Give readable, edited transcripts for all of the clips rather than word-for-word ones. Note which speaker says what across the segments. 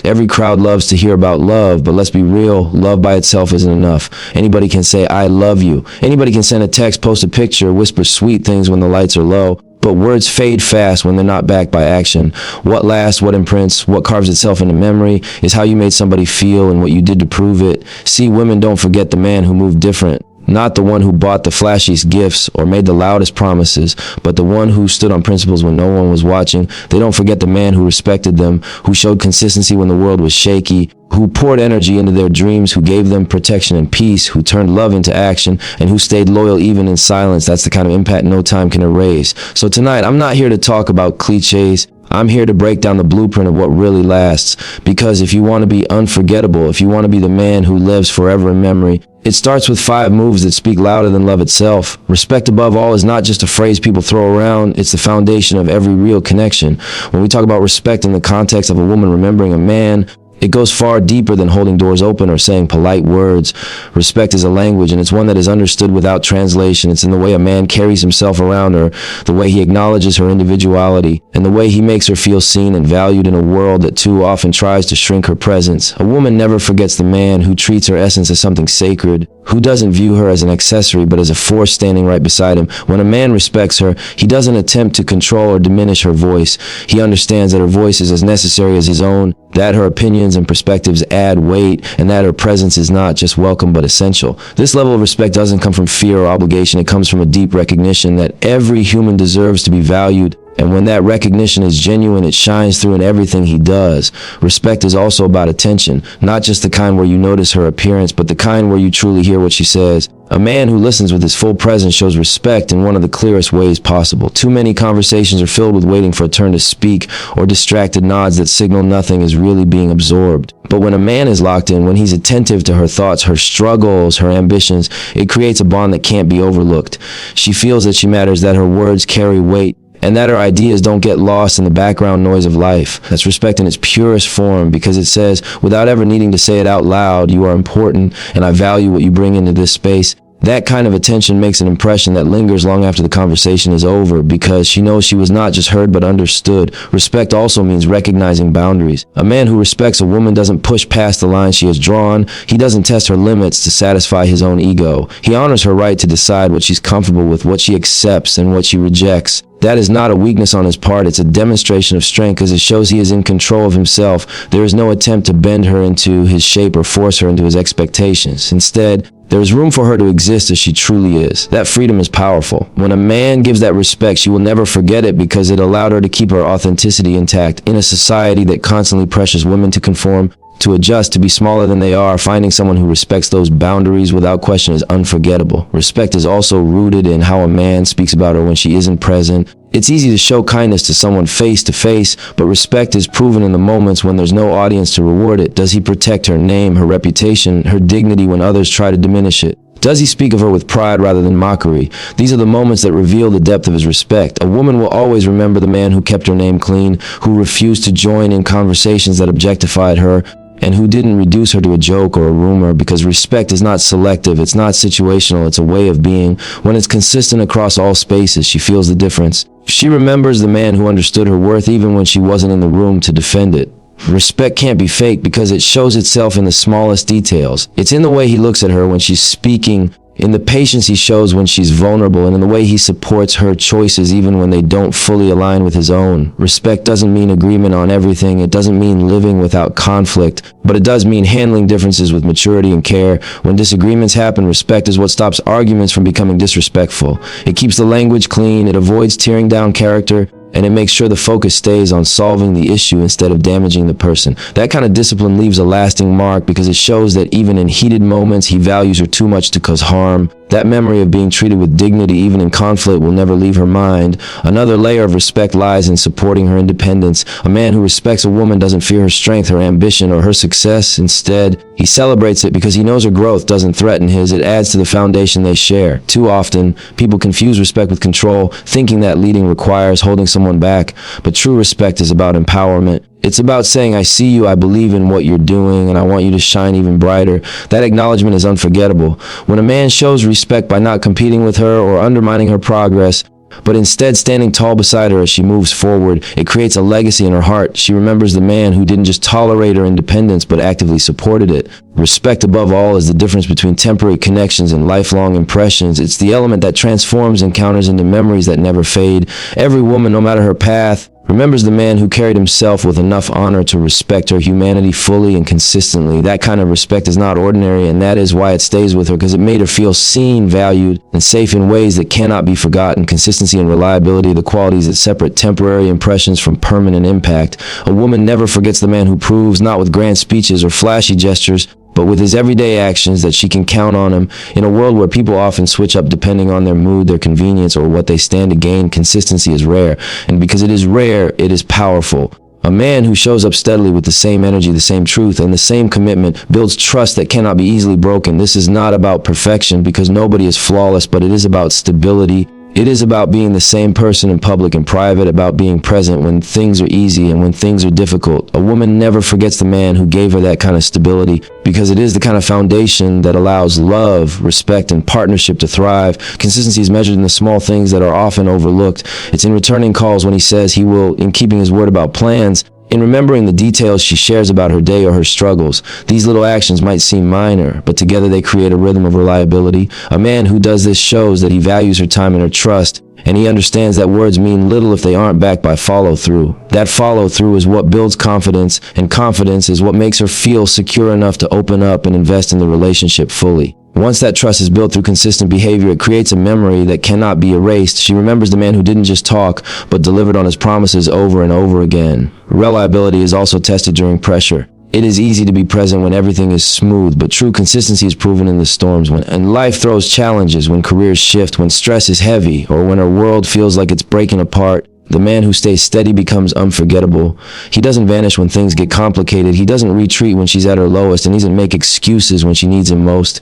Speaker 1: Every crowd loves to hear about love, but let's be real, love by itself isn't enough. Anybody can say, I love you. Anybody can send a text, post a picture, whisper sweet things when the lights are low. But words fade fast when they're not backed by action. What lasts, what imprints, what carves itself into memory is how you made somebody feel and what you did to prove it. See, women don't forget the man who moved different. Not the one who bought the flashiest gifts or made the loudest promises, but the one who stood on principles when no one was watching. They don't forget the man who respected them, who showed consistency when the world was shaky, who poured energy into their dreams, who gave them protection and peace, who turned love into action, and who stayed loyal even in silence. That's the kind of impact no time can erase. So tonight, I'm not here to talk about cliches. I'm here to break down the blueprint of what really lasts. Because if you want to be unforgettable, if you want to be the man who lives forever in memory, it starts with 5 moves that speak louder than love itself. Respect above all is not just a phrase people throw around, it's the foundation of every real connection. When we talk about respect in the context of a woman remembering a man, it goes far deeper than holding doors open or saying polite words. Respect is a language, and it's one that is understood without translation. It's in the way a man carries himself around her, the way he acknowledges her individuality, and the way he makes her feel seen and valued in a world that too often tries to shrink her presence. A woman never forgets the man who treats her essence as something sacred, who doesn't view her as an accessory but as a force standing right beside him. When a man respects her, he doesn't attempt to control or diminish her voice. He understands that her voice is as necessary as his own, that her opinions and perspectives add weight, and that her presence is not just welcome but essential. This level of respect doesn't come from fear or obligation. It comes from a deep recognition that every human deserves to be valued. And when that recognition is genuine, it shines through in everything he does. Respect is also about attention, not just the kind where you notice her appearance, but the kind where you truly hear what she says. A man who listens with his full presence shows respect in one of the clearest ways possible. Too many conversations are filled with waiting for a turn to speak or distracted nods that signal nothing is really being absorbed. But when a man is locked in, when he's attentive to her thoughts, her struggles, her ambitions, it creates a bond that can't be overlooked. She feels that she matters, that her words carry weight, and that her ideas don't get lost in the background noise of life. That's respect in its purest form, because it says, without ever needing to say it out loud, you are important, and I value what you bring into this space. That kind of attention makes an impression that lingers long after the conversation is over, because she knows she was not just heard but understood. Respect also means recognizing boundaries. A man who respects a woman doesn't push past the line she has drawn. He doesn't test her limits to satisfy his own ego. He honors her right to decide what she's comfortable with, what she accepts, and what she rejects. That is not a weakness on his part, it's a demonstration of strength, because it shows he is in control of himself. There is no attempt to bend her into his shape or force her into his expectations. Instead, there is room for her to exist as she truly is. That freedom is powerful. When a man gives that respect, she will never forget it, because it allowed her to keep her authenticity intact. In a society that constantly pressures women to conform, to adjust, to be smaller than they are, finding someone who respects those boundaries without question is unforgettable. Respect is also rooted in how a man speaks about her when she isn't present. It's easy to show kindness to someone face to face, but respect is proven in the moments when there's no audience to reward it. Does he protect her name, her reputation, her dignity when others try to diminish it? Does he speak of her with pride rather than mockery? These are the moments that reveal the depth of his respect. A woman will always remember the man who kept her name clean, who refused to join in conversations that objectified her, and who didn't reduce her to a joke or a rumor, because respect is not selective, it's not situational, it's a way of being. When it's consistent across all spaces, she feels the difference. She remembers the man who understood her worth even when she wasn't in the room to defend it. Respect can't be fake because it shows itself in the smallest details. It's in the way he looks at her when she's speaking, in the patience he shows when she's vulnerable, and in the way he supports her choices even when they don't fully align with his own. Respect doesn't mean agreement on everything. It doesn't mean living without conflict, but it does mean handling differences with maturity and care. When disagreements happen, respect is what stops arguments from becoming disrespectful. It keeps the language clean, it avoids tearing down character, and it makes sure the focus stays on solving the issue instead of damaging the person. That kind of discipline leaves a lasting mark, because it shows that even in heated moments, he values her too much to cause harm. That memory of being treated with dignity even in conflict will never leave her mind. Another layer of respect lies in supporting her independence. A man who respects a woman doesn't fear her strength, her ambition, or her success. Instead, he celebrates it because he knows her growth doesn't threaten his. It adds to the foundation they share. Too often, people confuse respect with control, thinking that leading requires holding someone back. But true respect is about empowerment. It's about saying, I see you, I believe in what you're doing, and I want you to shine even brighter. That acknowledgement is unforgettable. When a man shows respect by not competing with her or undermining her progress, but instead standing tall beside her as she moves forward. It creates a legacy in her heart. She remembers the man who didn't just tolerate her independence, but actively supported it. Respect, above all, is the difference between temporary connections and lifelong impressions. It's the element that transforms encounters into memories that never fade. Every woman, no matter her path, remembers the man who carried himself with enough honor to respect her humanity fully and consistently. That kind of respect is not ordinary, and that is why it stays with her, because it made her feel seen, valued, and safe in ways that cannot be forgotten. Consistency and reliability, the qualities that separate temporary impressions from permanent impact. A woman never forgets the man who proves, not with grand speeches or flashy gestures, but with his everyday actions, that she can count on him. In a world where people often switch up depending on their mood, their convenience, or what they stand to gain, consistency is rare. And because it is rare, it is powerful. A man who shows up steadily with the same energy, the same truth, and the same commitment builds trust that cannot be easily broken. This is not about perfection, because nobody is flawless, but it is about stability. It is about being the same person in public and private, about being present when things are easy and when things are difficult. A woman never forgets the man who gave her that kind of stability, because it is the kind of foundation that allows love, respect, and partnership to thrive. Consistency is measured in the small things that are often overlooked. It's in returning calls when he says he will, in keeping his word about plans, in remembering the details she shares about her day or her struggles. These little actions might seem minor, but together they create a rhythm of reliability. A man who does this shows that he values her time and her trust, and he understands that words mean little if they aren't backed by follow-through. That follow-through is what builds confidence, and confidence is what makes her feel secure enough to open up and invest in the relationship fully. Once that trust is built through consistent behavior, it creates a memory that cannot be erased. She remembers the man who didn't just talk, but delivered on his promises over and over again. Reliability is also tested during pressure. It is easy to be present when everything is smooth, but true consistency is proven in the storms, and life throws challenges, when careers shift, when stress is heavy, or when her world feels like it's breaking apart. The man who stays steady becomes unforgettable. He doesn't vanish when things get complicated. He doesn't retreat when she's at her lowest, and he doesn't make excuses when she needs him most.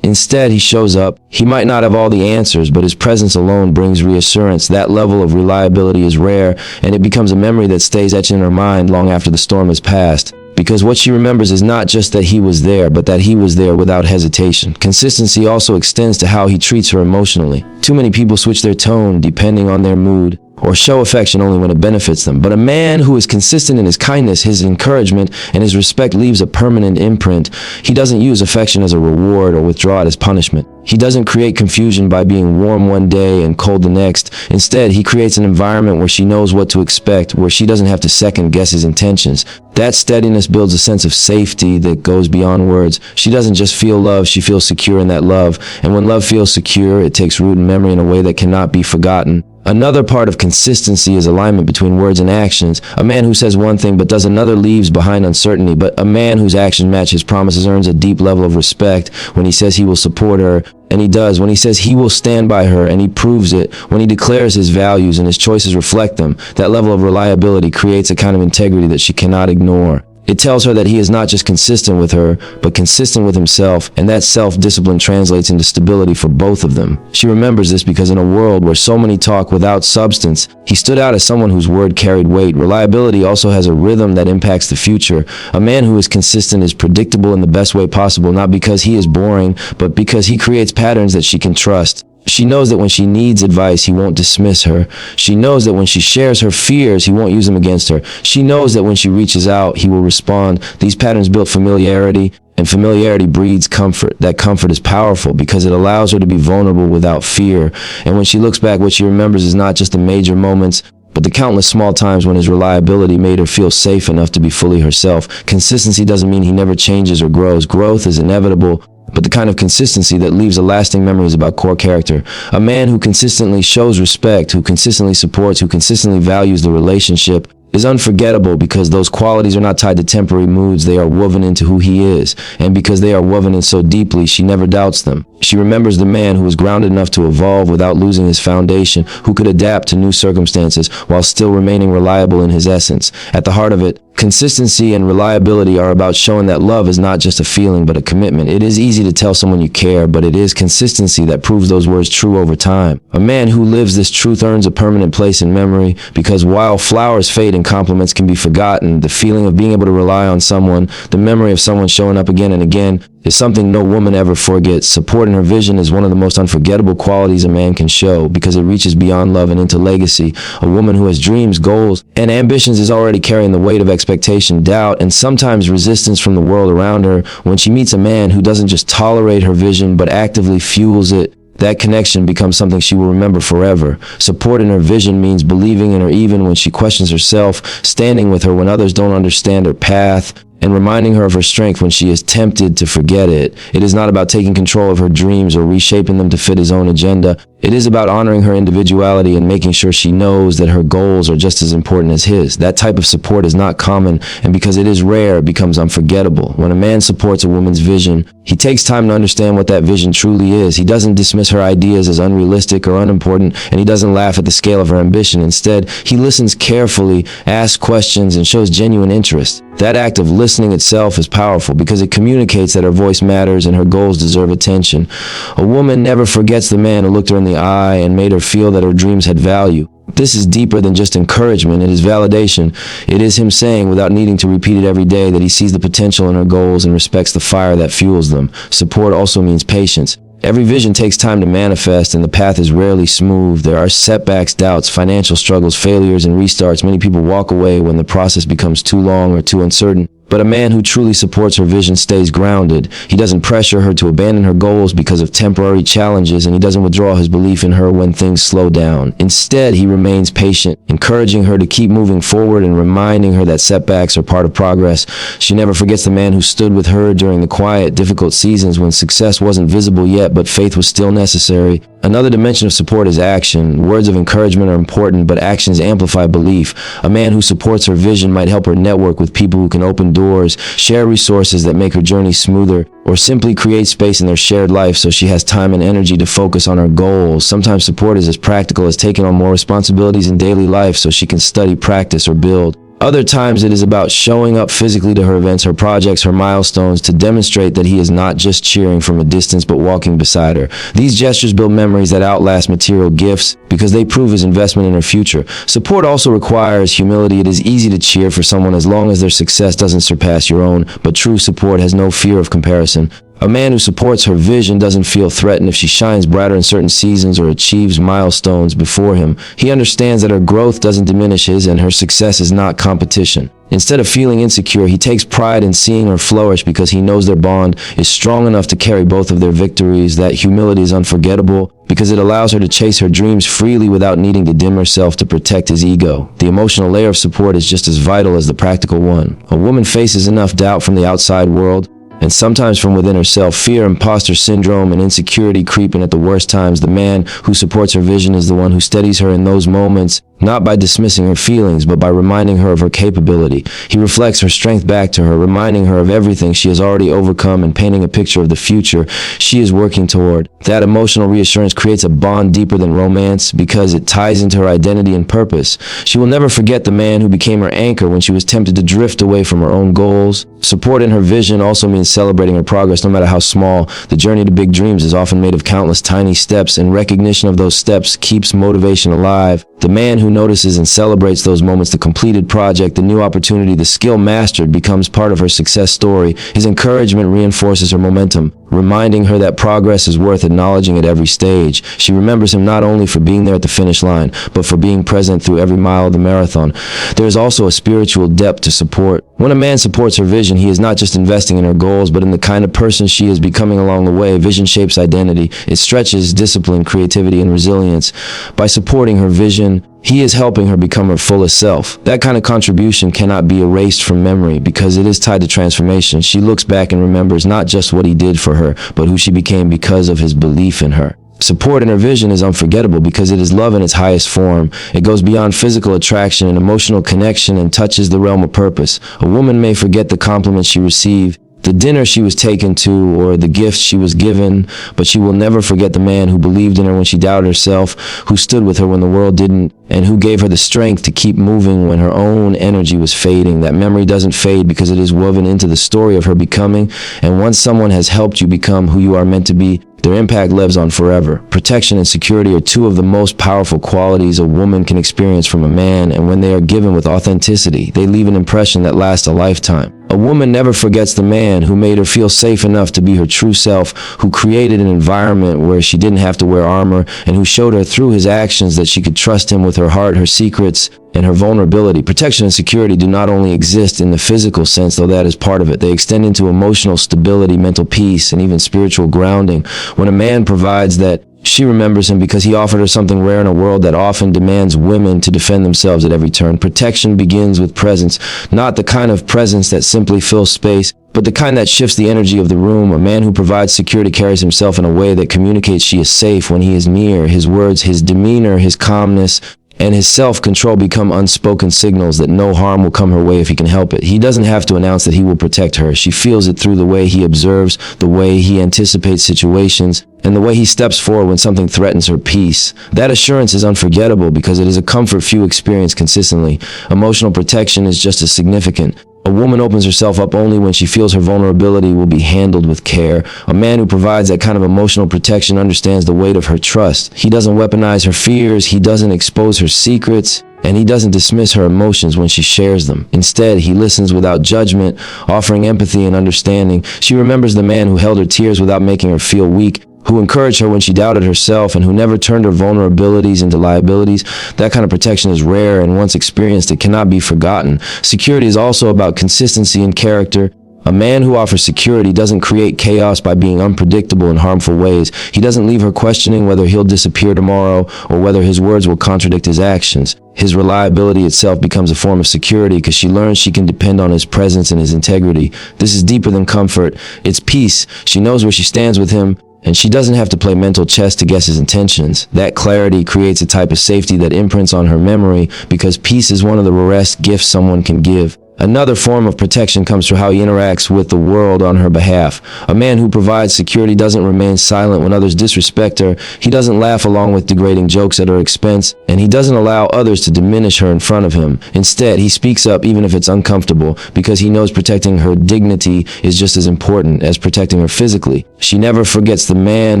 Speaker 1: Instead, he shows up. He might not have all the answers, but his presence alone brings reassurance. That level of reliability is rare, and it becomes a memory that stays etched in her mind long after the storm has passed. Because what she remembers is not just that he was there, but that he was there without hesitation. Consistency also extends to how he treats her emotionally. Too many people switch their tone depending on their mood, or show affection only when it benefits them. But a man who is consistent in his kindness, his encouragement, and his respect leaves a permanent imprint. He doesn't use affection as a reward or withdraw it as punishment. He doesn't create confusion by being warm one day and cold the next. Instead, he creates an environment where she knows what to expect, where she doesn't have to second guess his intentions. That steadiness builds a sense of safety that goes beyond words. She doesn't just feel love, she feels secure in that love. And when love feels secure, it takes root in memory in a way that cannot be forgotten. Another part of consistency is alignment between words and actions. A man who says one thing but does another leaves behind uncertainty, but a man whose actions match his promises earns a deep level of respect. When he says he will support her, and he does. When he says he will stand by her, and he proves it. When he declares his values and his choices reflect them, that level of reliability creates a kind of integrity that she cannot ignore. It tells her that he is not just consistent with her, but consistent with himself, and that self-discipline translates into stability for both of them. She remembers this because in a world where so many talk without substance, he stood out as someone whose word carried weight. Reliability also has a rhythm that impacts the future. A man who is consistent is predictable in the best way possible, not because he is boring, but because he creates patterns that she can trust. She knows that when she needs advice, he won't dismiss her. She knows that when she shares her fears, he won't use them against her. She knows that when she reaches out, he will respond. These patterns build familiarity, and familiarity breeds comfort. That comfort is powerful because it allows her to be vulnerable without fear. And when she looks back, what she remembers is not just the major moments, but the countless small times when his reliability made her feel safe enough to be fully herself. Consistency doesn't mean he never changes or grows. Growth is inevitable, but the kind of consistency that leaves a lasting memory is about core character. A man who consistently shows respect, who consistently supports, who consistently values the relationship, is unforgettable because those qualities are not tied to temporary moods. They are woven into who he is. And because they are woven in so deeply, she never doubts them. She remembers the man who was grounded enough to evolve without losing his foundation, who could adapt to new circumstances while still remaining reliable in his essence. At the heart of it, consistency and reliability are about showing that love is not just a feeling, but a commitment. It is easy to tell someone you care, but it is consistency that proves those words true over time. A man who lives this truth earns a permanent place in memory, because while flowers fade and compliments can be forgotten, the feeling of being able to rely on someone, the memory of someone showing up again and again, is something no woman ever forgets. Support in her vision is one of the most unforgettable qualities a man can show because it reaches beyond love and into legacy. A woman who has dreams, goals, and ambitions is already carrying the weight of expectation, doubt, and sometimes resistance from the world around her. When she meets a man who doesn't just tolerate her vision but actively fuels it, that connection becomes something she will remember forever. Support in her vision means believing in her even when she questions herself, standing with her when others don't understand her path, and reminding her of her strength when she is tempted to forget it. It is not about taking control of her dreams or reshaping them to fit his own agenda. It is about honoring her individuality and making sure she knows that her goals are just as important as his. That type of support is not common, and because it is rare, it becomes unforgettable. When a man supports a woman's vision, he takes time to understand what that vision truly is. He doesn't dismiss her ideas as unrealistic or unimportant, and he doesn't laugh at the scale of her ambition. Instead, he listens carefully, asks questions, and shows genuine interest. That act of listening itself is powerful because it communicates that her voice matters and her goals deserve attention. A woman never forgets the man who looked her in the eye and made her feel that her dreams had value. This is deeper than just encouragement. It is validation. It is him saying, without needing to repeat it every day, that he sees the potential in her goals and respects the fire that fuels them. Support also means patience. Every vision takes time to manifest, and the path is rarely smooth. There are setbacks, doubts, financial struggles, failures, and restarts. Many people walk away when the process becomes too long or too uncertain. But a man who truly supports her vision stays grounded. He doesn't pressure her to abandon her goals because of temporary challenges, and he doesn't withdraw his belief in her when things slow down. Instead, he remains patient, encouraging her to keep moving forward and reminding her that setbacks are part of progress. She never forgets the man who stood with her during the quiet, difficult seasons when success wasn't visible yet, but faith was still necessary. Another dimension of support is action. Words of encouragement are important, but actions amplify belief. A man who supports her vision might help her network with people who can open doors, share resources that make her journey smoother, or simply create space in their shared life so she has time and energy to focus on her goals. Sometimes support is as practical as taking on more responsibilities in daily life so she can study, practice, or build. Other times it is about showing up physically to her events, her projects, her milestones to demonstrate that he is not just cheering from a distance but walking beside her. These gestures build memories that outlast material gifts because they prove his investment in her future. Support also requires humility. It is easy to cheer for someone as long as their success doesn't surpass your own, but true support has no fear of comparison. A man who supports her vision doesn't feel threatened if she shines brighter in certain seasons or achieves milestones before him. He understands that her growth doesn't diminish his and her success is not competition. Instead of feeling insecure, he takes pride in seeing her flourish because he knows their bond is strong enough to carry both of their victories. That humility is unforgettable because it allows her to chase her dreams freely without needing to dim herself to protect his ego. The emotional layer of support is just as vital as the practical one. A woman faces enough doubt from the outside world, and sometimes from within herself, fear, imposter syndrome, and insecurity creeping at the worst times. The man who supports her vision is the one who steadies her in those moments, not by dismissing her feelings, but by reminding her of her capability. He reflects her strength back to her, reminding her of everything she has already overcome and painting a picture of the future she is working toward. That emotional reassurance creates a bond deeper than romance because it ties into her identity and purpose. She will never forget the man who became her anchor when she was tempted to drift away from her own goals. Support in her vision also means celebrating her progress, no matter how small. The journey to big dreams is often made of countless tiny steps, and recognition of those steps keeps motivation alive. The man who notices and celebrates those moments, the completed project, the new opportunity, the skill mastered, becomes part of her success story. His encouragement reinforces her momentum, reminding her that progress is worth acknowledging at every stage. She remembers him not only for being there at the finish line, but for being present through every mile of the marathon. There is also a spiritual depth to support. When a man supports her vision, he is not just investing in her goals, but in the kind of person she is becoming along the way. Vision shapes identity. It stretches discipline, creativity, and resilience. By supporting her vision, he is helping her become her fullest self. That kind of contribution cannot be erased from memory because it is tied to transformation. She looks back and remembers not just what he did for her, but who she became because of his belief in her. Support in her vision is unforgettable because it is love in its highest form. It goes beyond physical attraction and emotional connection and touches the realm of purpose. A woman may forget the compliments she received, the dinner she was taken to, or the gift she was given, but she will never forget the man who believed in her when she doubted herself, who stood with her when the world didn't, and who gave her the strength to keep moving when her own energy was fading. That memory doesn't fade because it is woven into the story of her becoming, and once someone has helped you become who you are meant to be, their impact lives on forever. Protection and security are two of the most powerful qualities a woman can experience from a man, and when they are given with authenticity, they leave an impression that lasts a lifetime. A woman never forgets the man who made her feel safe enough to be her true self, who created an environment where she didn't have to wear armor, and who showed her through his actions that she could trust him with her heart, her secrets, and her vulnerability. Protection and security do not only exist in the physical sense, though that is part of it. They extend into emotional stability, mental peace, and even spiritual grounding. When a man provides that, she remembers him because he offered her something rare in a world that often demands women to defend themselves at every turn. Protection begins with presence, not the kind of presence that simply fills space, but the kind that shifts the energy of the room. A man who provides security carries himself in a way that communicates she is safe when he is near. His words, his demeanor, his calmness, and his self-control become unspoken signals that no harm will come her way if he can help it. He doesn't have to announce that he will protect her. She feels it through the way he observes, the way he anticipates situations, and the way he steps forward when something threatens her peace. That assurance is unforgettable because it is a comfort few experience consistently. Emotional protection is just as significant. A woman opens herself up only when she feels her vulnerability will be handled with care. A man who provides that kind of emotional protection understands the weight of her trust. He doesn't weaponize her fears, he doesn't expose her secrets, and he doesn't dismiss her emotions when she shares them. Instead, he listens without judgment, offering empathy and understanding. She remembers the man who held her tears without making her feel weak, who encouraged her when she doubted herself, and who never turned her vulnerabilities into liabilities. That kind of protection is rare, and once experienced, it cannot be forgotten. Security is also about consistency and character. A man who offers security doesn't create chaos by being unpredictable in harmful ways. He doesn't leave her questioning whether he'll disappear tomorrow or whether his words will contradict his actions. His reliability itself becomes a form of security because she learns she can depend on his presence and his integrity. This is deeper than comfort. It's peace. She knows where she stands with him, and she doesn't have to play mental chess to guess his intentions. That clarity creates a type of safety that imprints on her memory because peace is one of the rarest gifts someone can give. Another form of protection comes through how he interacts with the world on her behalf. A man who provides security doesn't remain silent when others disrespect her. He doesn't laugh along with degrading jokes at her expense, and he doesn't allow others to diminish her in front of him. Instead, he speaks up even if it's uncomfortable because he knows protecting her dignity is just as important as protecting her physically. She never forgets the man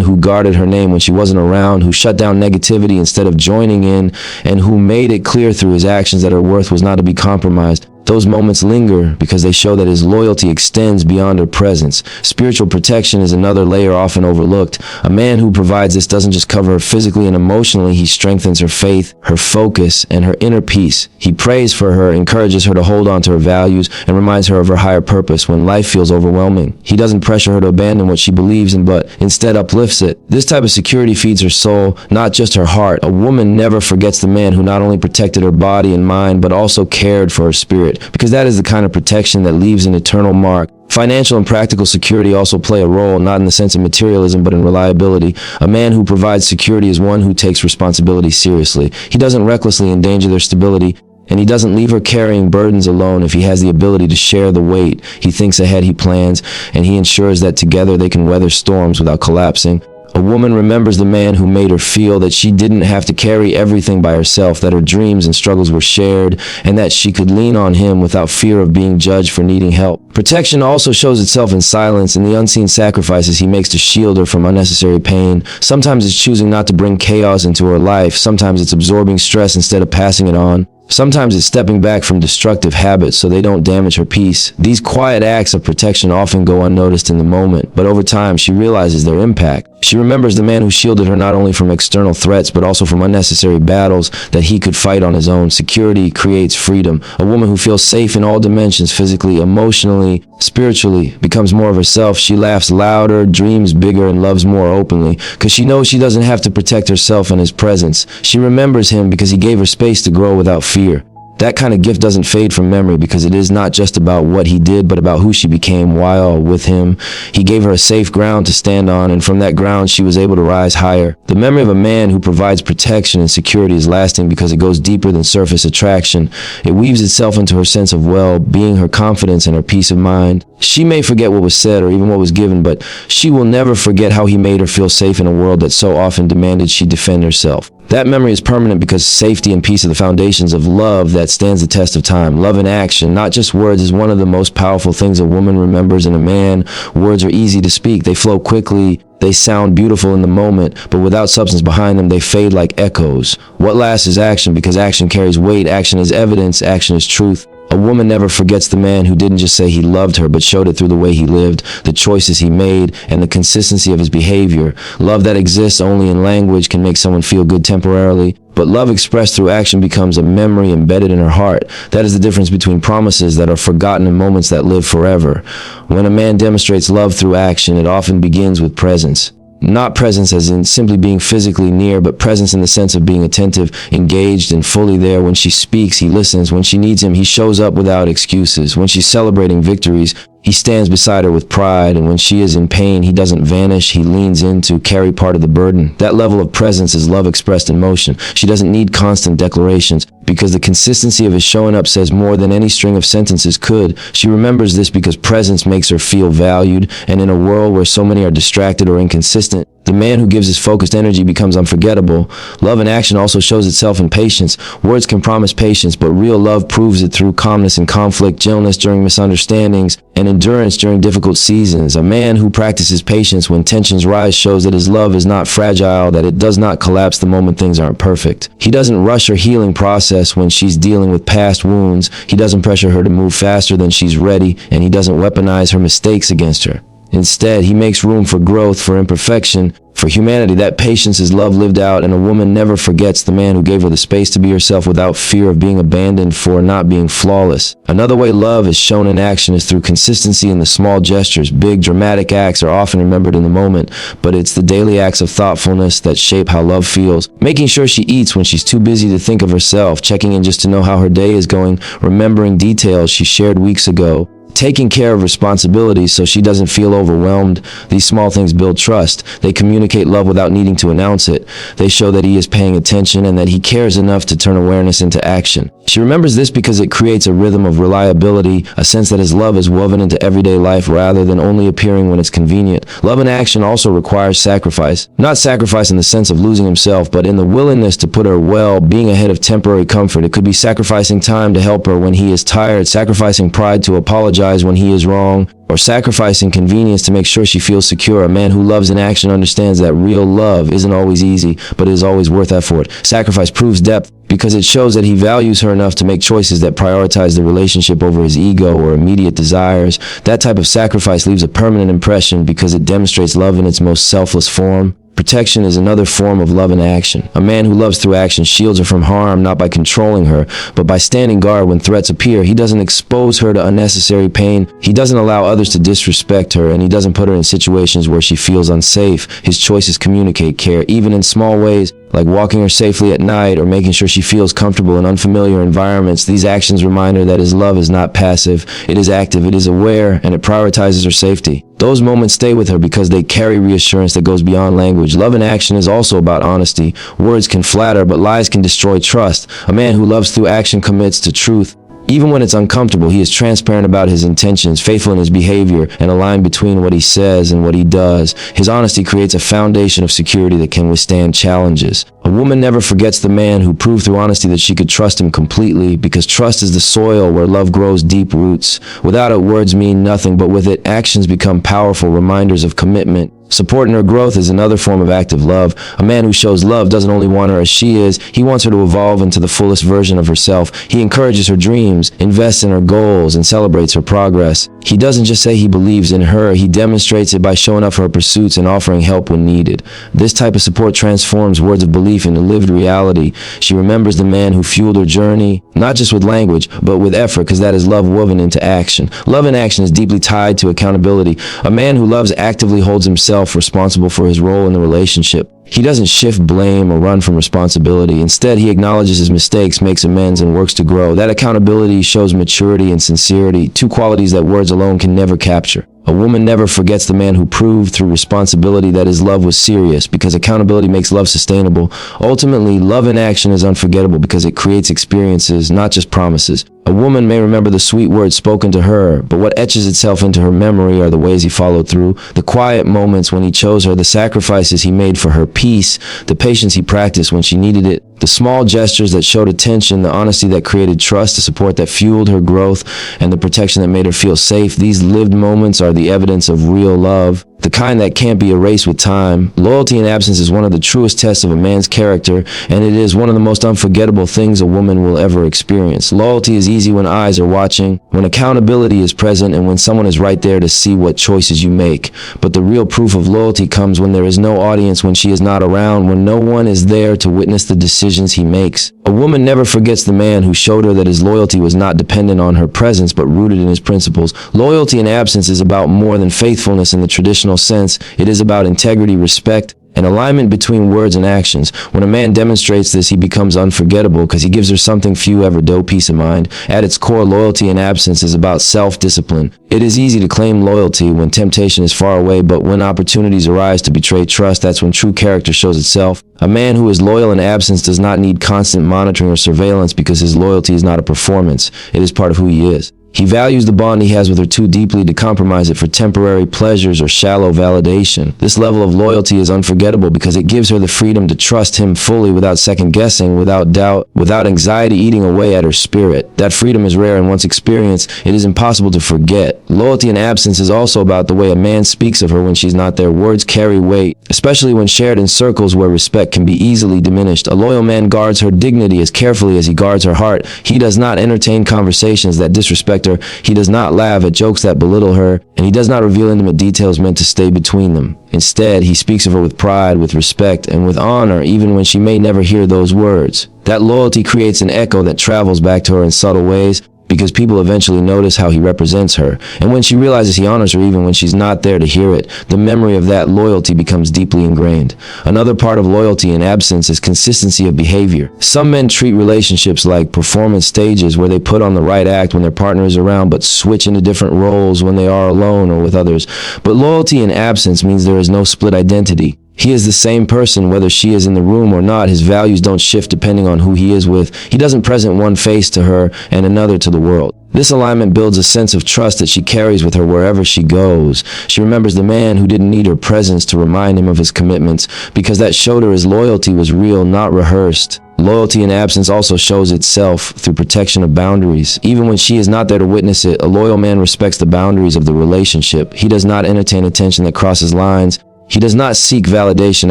Speaker 1: who guarded her name when she wasn't around, who shut down negativity instead of joining in, and who made it clear through his actions that her worth was not to be compromised. Those moments linger because they show that his loyalty extends beyond her presence. Spiritual protection is another layer often overlooked. A man who provides this doesn't just cover her physically and emotionally, he strengthens her faith, her focus, and her inner peace. He prays for her, encourages her to hold on to her values, and reminds her of her higher purpose when life feels overwhelming. He doesn't pressure her to abandon what she believes in, but instead uplifts it. This type of security feeds her soul, not just her heart. A woman never forgets the man who not only protected her body and mind, but also cared for her spirit, because that is the kind of protection that leaves an eternal mark. Financial and practical security also play a role, not in the sense of materialism, but in reliability. A man who provides security is one who takes responsibility seriously. He doesn't recklessly endanger their stability, and he doesn't leave her carrying burdens alone if he has the ability to share the weight. He thinks ahead, he plans, and he ensures that together they can weather storms without collapsing. A woman remembers the man who made her feel that she didn't have to carry everything by herself, that her dreams and struggles were shared, and that she could lean on him without fear of being judged for needing help. Protection also shows itself in silence and the unseen sacrifices he makes to shield her from unnecessary pain. Sometimes it's choosing not to bring chaos into her life. Sometimes it's absorbing stress instead of passing it on. Sometimes it's stepping back from destructive habits so they don't damage her peace. These quiet acts of protection often go unnoticed in the moment, but over time she realizes their impact. She remembers the man who shielded her not only from external threats, but also from unnecessary battles that he could fight on his own. Security creates freedom. A woman who feels safe in all dimensions, physically, emotionally, spiritually, becomes more of herself. She laughs louder, dreams bigger, and loves more openly, because she knows she doesn't have to protect herself in his presence. She remembers him because he gave her space to grow without fear. That kind of gift doesn't fade from memory because it is not just about what he did, but about who she became while with him. He gave her a safe ground to stand on, and from that ground she was able to rise higher. The memory of a man who provides protection and security is lasting because it goes deeper than surface attraction. It weaves itself into her sense of well-being, her confidence, and her peace of mind. She may forget what was said or even what was given, but she will never forget how he made her feel safe in a world that so often demanded she defend herself. That memory is permanent because safety and peace are the foundations of love that stands the test of time. Love in action, not just words, is one of the most powerful things a woman remembers in a man. Words are easy to speak. They flow quickly. They sound beautiful in the moment, but without substance behind them, they fade like echoes. What lasts is action because action carries weight. Action is evidence. Action is truth. A woman never forgets the man who didn't just say he loved her, but showed it through the way he lived, the choices he made, and the consistency of his behavior. Love that exists only in language can make someone feel good temporarily, but love expressed through action becomes a memory embedded in her heart. That is the difference between promises that are forgotten and moments that live forever. When a man demonstrates love through action, it often begins with presence. Not presence as in simply being physically near, but presence in the sense of being attentive, engaged, and fully there. When she speaks, he listens. When she needs him, he shows up without excuses. When she's celebrating victories, he stands beside her with pride. And when she is in pain, he doesn't vanish. He leans in to carry part of the burden. That level of presence is love expressed in motion. She doesn't need constant declarations, because the consistency of his showing up says more than any string of sentences could. She remembers this because presence makes her feel valued, and in a world where so many are distracted or inconsistent, the man who gives his focused energy becomes unforgettable. Love in action also shows itself in patience. Words can promise patience, but real love proves it through calmness in conflict, gentleness during misunderstandings, and endurance during difficult seasons. A man who practices patience when tensions rise shows that his love is not fragile, that it does not collapse the moment things aren't perfect. He doesn't rush her healing process when she's dealing with past wounds. He doesn't pressure her to move faster than she's ready, and he doesn't weaponize her mistakes against her. Instead, he makes room for growth, for imperfection, for humanity. That patience is love lived out, and a woman never forgets the man who gave her the space to be herself without fear of being abandoned for not being flawless. Another way love is shown in action is through consistency in the small gestures. Big, dramatic acts are often remembered in the moment, but it's the daily acts of thoughtfulness that shape how love feels. Making sure she eats when she's too busy to think of herself, checking in just to know how her day is going, remembering details she shared weeks ago, taking care of responsibilities so she doesn't feel overwhelmed. These small things build trust. They communicate love without needing to announce it. They show that he is paying attention and that he cares enough to turn awareness into action. She remembers this because it creates a rhythm of reliability, a sense that his love is woven into everyday life rather than only appearing when it's convenient. Love in action also requires sacrifice. Not sacrifice in the sense of losing himself, but in the willingness to put her well-being ahead of temporary comfort. It could be sacrificing time to help her when he is tired, sacrificing pride to apologize when he is wrong, or sacrificing convenience to make sure she feels secure. A man who loves in action understands that real love isn't always easy, but is always worth effort. Sacrifice proves depth because it shows that he values her enough to make choices that prioritize the relationship over his ego or immediate desires. That type of sacrifice leaves a permanent impression because it demonstrates love in its most selfless form. Protection is another form of love in action. A man who loves through action shields her from harm, not by controlling her, but by standing guard when threats appear. He doesn't expose her to unnecessary pain. He doesn't allow others to disrespect her, and he doesn't put her in situations where she feels unsafe. His choices communicate care, even in small ways, like walking her safely at night or making sure she feels comfortable in unfamiliar environments. These actions remind her that his love is not passive, it is active, it is aware, and it prioritizes her safety. Those moments stay with her because they carry reassurance that goes beyond language. Love in action is also about honesty. Words can flatter, but lies can destroy trust. A man who loves through action commits to truth. Even when it's uncomfortable, he is transparent about his intentions, faithful in his behavior, and aligned between what he says and what he does. His honesty creates a foundation of security that can withstand challenges. A woman never forgets the man who proved through honesty that she could trust him completely, because trust is the soil where love grows deep roots. Without it, words mean nothing, but with it, actions become powerful reminders of commitment. Supporting her growth is another form of active love. A man who shows love doesn't only want her as she is, he wants her to evolve into the fullest version of herself. He encourages her dreams, invests in her goals, and celebrates her progress. He doesn't just say he believes in her, he demonstrates it by showing up for her pursuits and offering help when needed. This type of support transforms words of belief into lived reality. She remembers the man who fueled her journey, not just with language, but with effort, because that is love woven into action. Love in action is deeply tied to accountability. A man who loves actively holds himself responsible for his role in the relationship. He doesn't shift blame or run from responsibility. Instead, he acknowledges his mistakes, makes amends, and works to grow. That accountability shows maturity and sincerity, two qualities that words alone can never capture. A woman never forgets the man who proved through responsibility that his love was serious, because accountability makes love sustainable. Ultimately, love in action is unforgettable because it creates experiences, not just promises. A woman may remember the sweet words spoken to her, but what etches itself into her memory are the ways he followed through, the quiet moments when he chose her, the sacrifices he made for her peace, the patience he practiced when she needed it, the small gestures that showed attention, the honesty that created trust, the support that fueled her growth, and the protection that made her feel safe. These lived moments are the evidence of real love. the kind that can't be erased with time. Loyalty in absence is one of the truest tests of a man's character, and it is one of the most unforgettable things a woman will ever experience. Loyalty is easy when eyes are watching, when accountability is present, and when someone is right there to see what choices you make. But the real proof of loyalty comes when there is no audience, when she is not around, when no one is there to witness the decisions he makes. A woman never forgets the man who showed her that his loyalty was not dependent on her presence, but rooted in his principles. Loyalty in absence is about more than faithfulness in the traditional sense. It is about integrity, respect, and alignment between words and actions. When a man demonstrates this, he becomes unforgettable because he gives her something few ever do: peace of mind. At its core, loyalty in absence is about self-discipline. It is easy to claim loyalty when temptation is far away, but when opportunities arise to betray trust, that's when true character shows itself. A man who is loyal in absence does not need constant monitoring or surveillance because his loyalty is not a performance. It is part of who he is. He values the bond he has with her too deeply to compromise it for temporary pleasures or shallow validation. This level of loyalty is unforgettable because it gives her the freedom to trust him fully without second guessing, without doubt, without anxiety eating away at her spirit. That freedom is rare, and once experienced, it is impossible to forget. Loyalty in absence is also about the way a man speaks of her when she's not there. Words carry weight, especially when shared in circles where respect can be easily diminished. A loyal man guards her dignity as carefully as he guards her heart. He does not entertain conversations that disrespect her. He does not laugh at jokes that belittle her, and he does not reveal intimate details meant to stay between them. Instead, he speaks of her with pride, with respect, and with honor, even when she may never hear those words. That loyalty creates an echo that travels back to her in subtle ways, because people eventually notice how he represents her. And when she realizes he honors her even when she's not there to hear it, the memory of that loyalty becomes deeply ingrained. Another part of loyalty in absence is consistency of behavior. Some men treat relationships like performance stages where they put on the right act when their partner is around but switch into different roles when they are alone or with others. But loyalty in absence means there is no split identity. He is the same person whether she is in the room or not. His values don't shift depending on who he is with. He doesn't present one face to her and another to the world. This alignment builds a sense of trust that she carries with her wherever she goes. She remembers the man who didn't need her presence to remind him of his commitments, because that showed her his loyalty was real, not rehearsed. Loyalty in absence also shows itself through protection of boundaries. Even when she is not there to witness it, a loyal man respects the boundaries of the relationship. He does not entertain attention that crosses lines. He does not seek validation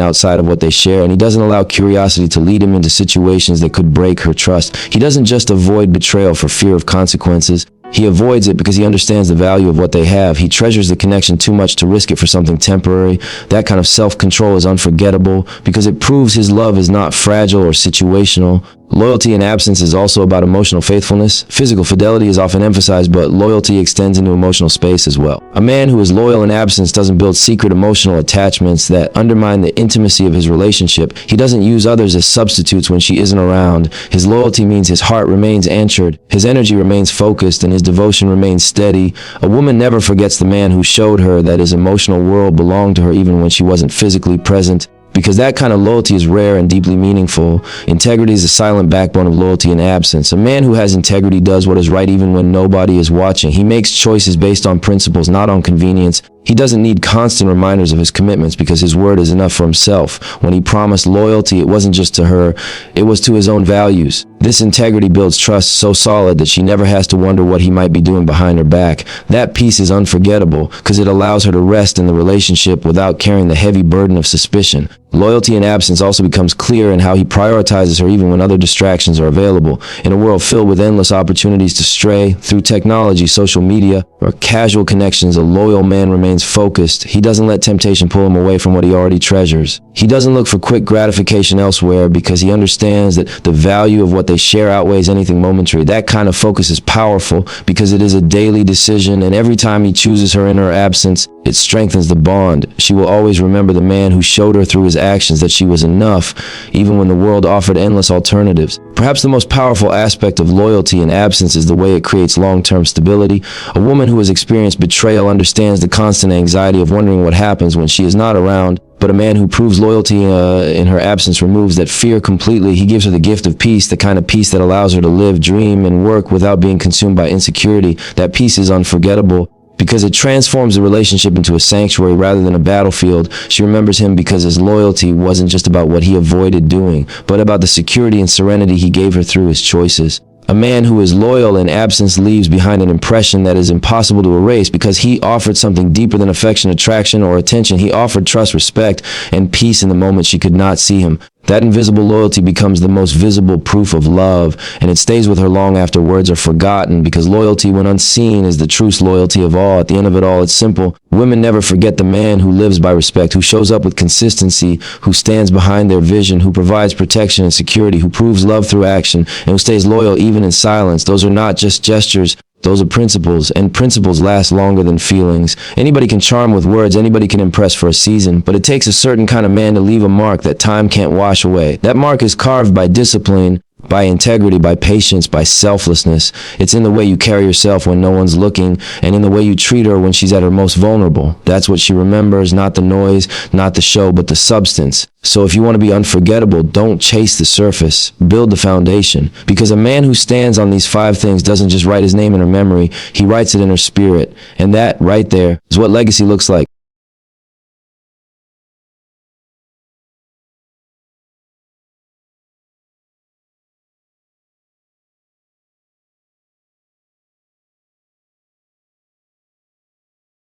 Speaker 1: outside of what they share, and he doesn't allow curiosity to lead him into situations that could break her trust. He doesn't just avoid betrayal for fear of consequences. He avoids it because he understands the value of what they have. He treasures the connection too much to risk it for something temporary. That kind of self-control is unforgettable because it proves his love is not fragile or situational. Loyalty in absence is also about emotional faithfulness. Physical fidelity is often emphasized, but loyalty extends into emotional space as well. A man who is loyal in absence doesn't build secret emotional attachments that undermine the intimacy of his relationship. He doesn't use others as substitutes when she isn't around. His loyalty means his heart remains anchored, his energy remains focused, and his devotion remains steady. A woman never forgets the man who showed her that his emotional world belonged to her even when she wasn't physically present, because that kind of loyalty is rare and deeply meaningful. Integrity is the silent backbone of loyalty in absence. A man who has integrity does what is right even when nobody is watching. He makes choices based on principles, not on convenience. He doesn't need constant reminders of his commitments because his word is enough for himself. When he promised loyalty, it wasn't just to her, it was to his own values. This integrity builds trust so solid that she never has to wonder what he might be doing behind her back. That peace is unforgettable because it allows her to rest in the relationship without carrying the heavy burden of suspicion. Loyalty in absence also becomes clear in how he prioritizes her even when other distractions are available. In a world filled with endless opportunities to stray, through technology, social media, or casual connections, a loyal man remains focused. He doesn't let temptation pull him away from what he already treasures. He doesn't look for quick gratification elsewhere because he understands that the value of what they share outweighs anything momentary. That kind of focus is powerful because it is a daily decision, and every time he chooses her in her absence, it strengthens the bond. She will always remember the man who showed her through his actions that she was enough, even when the world offered endless alternatives. Perhaps the most powerful aspect of loyalty in absence is the way it creates long-term stability. A woman who has experienced betrayal understands the constant anxiety of wondering what happens when she is not around. But a man who proves loyalty in her absence removes that fear completely. He gives her the gift of peace, the kind of peace that allows her to live, dream, and work without being consumed by insecurity. That peace is unforgettable because it transforms the relationship into a sanctuary rather than a battlefield. She remembers him because his loyalty wasn't just about what he avoided doing, but about the security and serenity he gave her through his choices. A man who is loyal in absence leaves behind an impression that is impossible to erase because he offered something deeper than affection, attraction, or attention. He offered trust, respect, and peace in the moment she could not see him. That invisible loyalty becomes the most visible proof of love, and it stays with her long after words are forgotten, because loyalty, when unseen, is the truest loyalty of all. At the end of it all, it's simple. Women never forget the man who lives by respect, who shows up with consistency, who stands behind their vision, who provides protection and security, who proves love through action, and who stays loyal even in silence. Those are not just gestures. Those are principles, and principles last longer than feelings. Anybody can charm with words, anybody can impress for a season, but it takes a certain kind of man to leave a mark that time can't wash away. That mark is carved by discipline, by integrity, by patience, by selflessness. It's in the way you carry yourself when no one's looking, and in the way you treat her when she's at her most vulnerable. That's what she remembers, not the noise, not the show, but the substance. So if you want to be unforgettable, don't chase the surface, build the foundation. Because a man who stands on these 5 things doesn't just write his name in her memory, he writes it in her spirit. And that, right there, is what legacy looks like.